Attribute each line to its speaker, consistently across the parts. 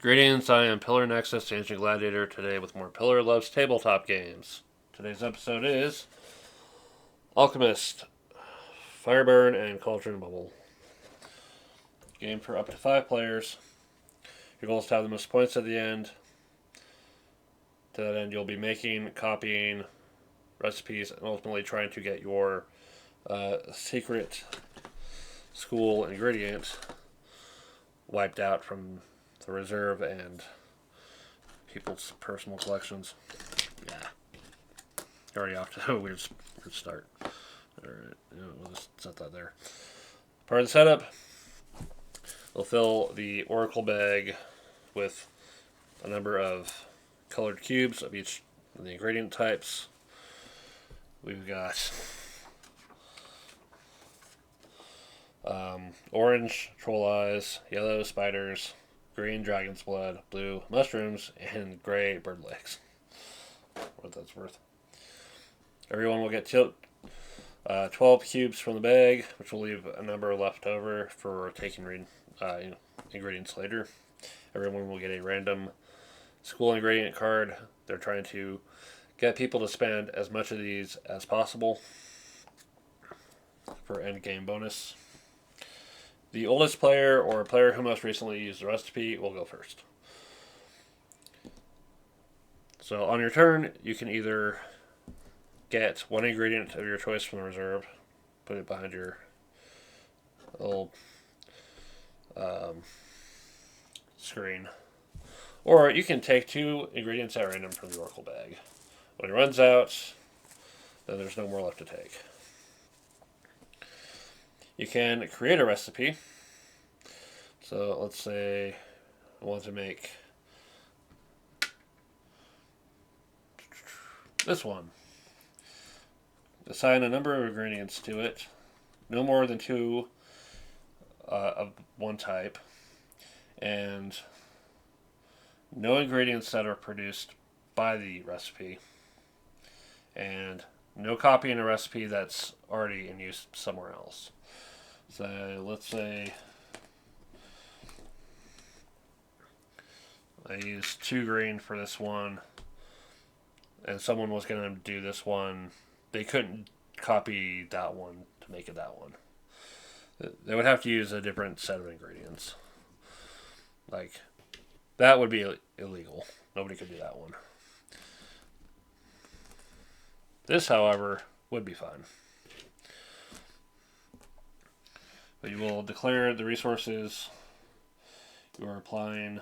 Speaker 1: Greetings, I am Pillar Nexus, the Ancient Gladiator, today with more Pillar Loves Tabletop games. Today's episode is Alchemist, Fireburn, and Cauldron Bubble. Game for up to 5 players. Your goal is to have the most points at the end. To that end, you'll be making, copying recipes, and ultimately trying to get your secret school ingredient wiped out from the reserve and people's personal collections. Yeah. Already off to a weird start. Alright, we'll just set that there. Part of the setup, we'll fill the oracle bag with a number of colored cubes of each of the ingredient types. We've got orange troll eyes, yellow spiders, green dragon's blood, blue mushrooms, and gray bird legs. What that's worth. Everyone will get 12 cubes from the bag, which will leave a number left over for taking ingredients later. Everyone will get a random school ingredient card. They're trying to get people to spend as much of these as possible for end game bonus. The oldest player or a player who most recently used the recipe will go first. So on your turn, you can either get one ingredient of your choice from the reserve, put it behind your little screen, or you can take 2 ingredients at random from the oracle bag. When it runs out, then there's no more left to take. You can create a recipe. So let's say I want to make this one. Assign a number of ingredients to it, no more than 2 of one type, and no ingredients that are produced by the recipe, and no copying a recipe that's already in use somewhere else. So let's say I used 2 green for this one, and someone was going to do this one. They couldn't copy that one to make it that one. They would have to use a different set of ingredients. Like, that would be illegal. Nobody could do that one. This, however, would be fine. But you will declare the resources you are applying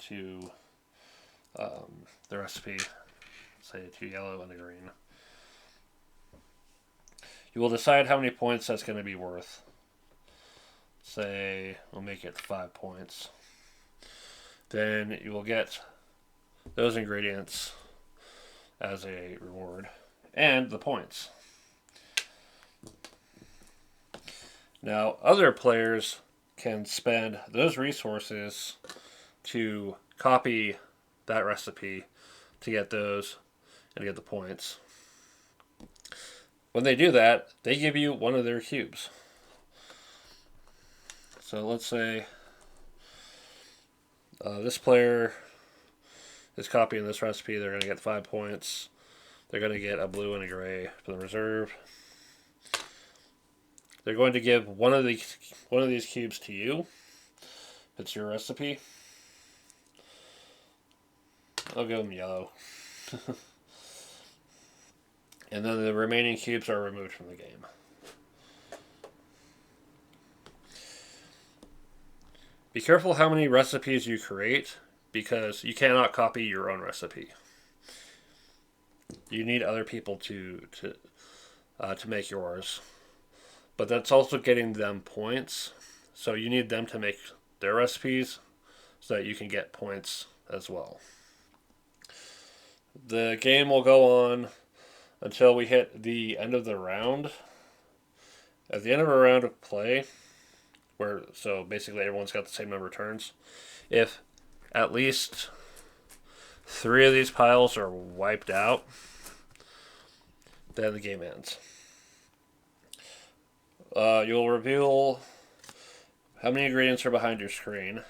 Speaker 1: to the recipe, say 2 yellow and a green. You will decide how many points that's going to be worth. Say, we'll make it 5 points. Then you will get those ingredients as a reward, and the points. Now, other players can spend those resources to copy that recipe to get those and get the points. When they do that, they give you one of their cubes. So let's say this player is copying this recipe. They're going to get 5 points. They're going to get a blue and a gray from the reserve. They're going to give one of these cubes to you. It's your recipe. I'll give them yellow. And then the remaining cubes are removed from the game. Be careful how many recipes you create, because you cannot copy your own recipe. You need other people to make yours. But that's also getting them points. So you need them to make their recipes so that you can get points as well. The game will go on until we hit the end of the round. At the end of a round of play, so basically everyone's got the same number of turns, if at least 3 of these piles are wiped out, then the game ends. You'll reveal how many ingredients are behind your screen,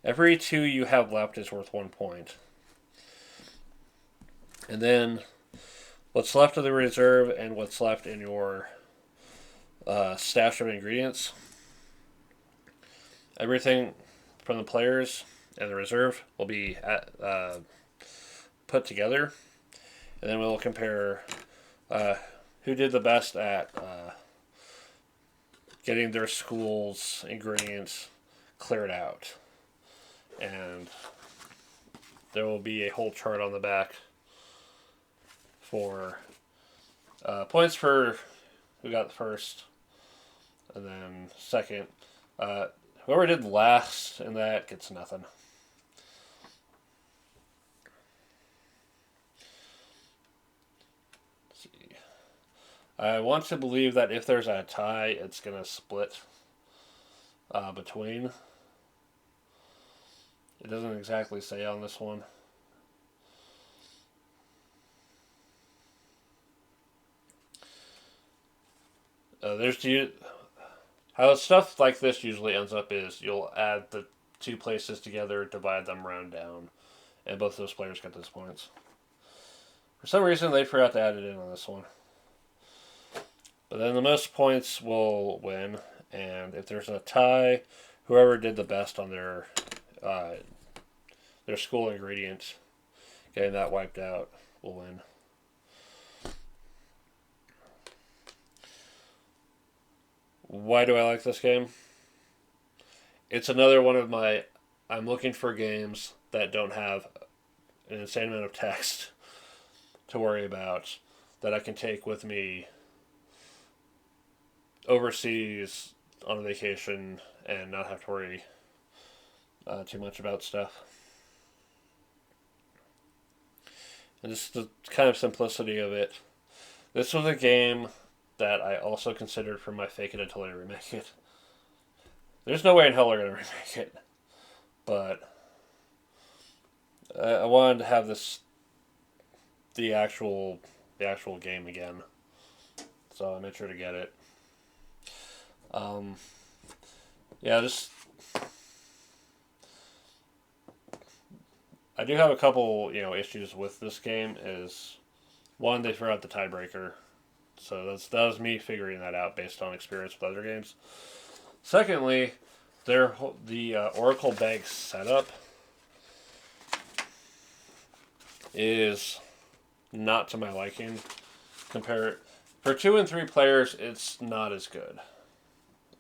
Speaker 1: Every 2 you have left is worth 1 point. And then what's left of the reserve and what's left in your stash of ingredients, everything from the players and the reserve will be put together, and then we'll compare who did the best at getting their school's ingredients cleared out. And there will be a whole chart on the back for points for who got the first, and then second. Whoever did last in that gets nothing. Let's see. I want to believe that if there's a tie, it's going to split between. It doesn't exactly say on this one. How stuff like this usually ends up is you'll add the 2 places together, divide them, round down, and both those players get those points. For some reason, they forgot to add it in on this one. But then the most points will win, and if there's a tie, whoever did the best on their school ingredient, getting that wiped out, will win. Why do I like this game? It's another one of my... I'm looking for games that don't have an insane amount of text to worry about, that I can take with me overseas on a vacation and not have to worry too much about stuff. And just the kind of simplicity of it. This was a game that I also considered for my fake it until I remake it. There's no way in hell they're going to remake it. But I wanted to have the actual game again. So I made sure to get it. Just I do have a couple, issues with this game. Is one, they threw out the tiebreaker. So that was me figuring that out based on experience with other games. Secondly, the Oracle Bank setup is not to my liking. For 2 and 3 players, it's not as good.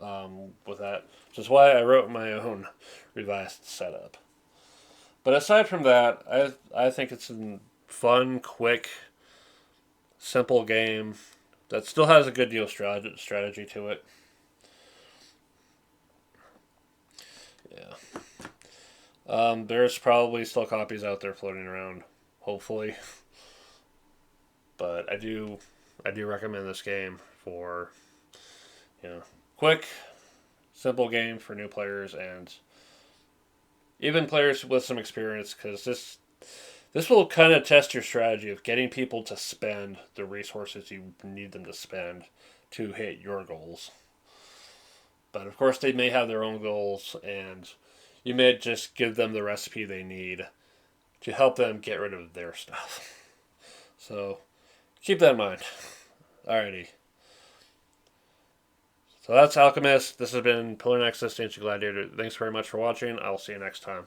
Speaker 1: With that, which is why I wrote my own revised setup. But aside from that, I think it's a fun, quick, simple game that still has a good deal of strategy to it. Yeah. There's probably still copies out there floating around, hopefully. But I do recommend this game for, quick, simple game for new players and even players with some experience, because this will kind of test your strategy of getting people to spend the resources you need them to spend to hit your goals. But of course, they may have their own goals, and you may just give them the recipe they need to help them get rid of their stuff. So keep that in mind. Alrighty. So that's Alchemist. This has been Pillar Nexus, Ancient Gladiator. Thanks very much for watching. I'll see you next time.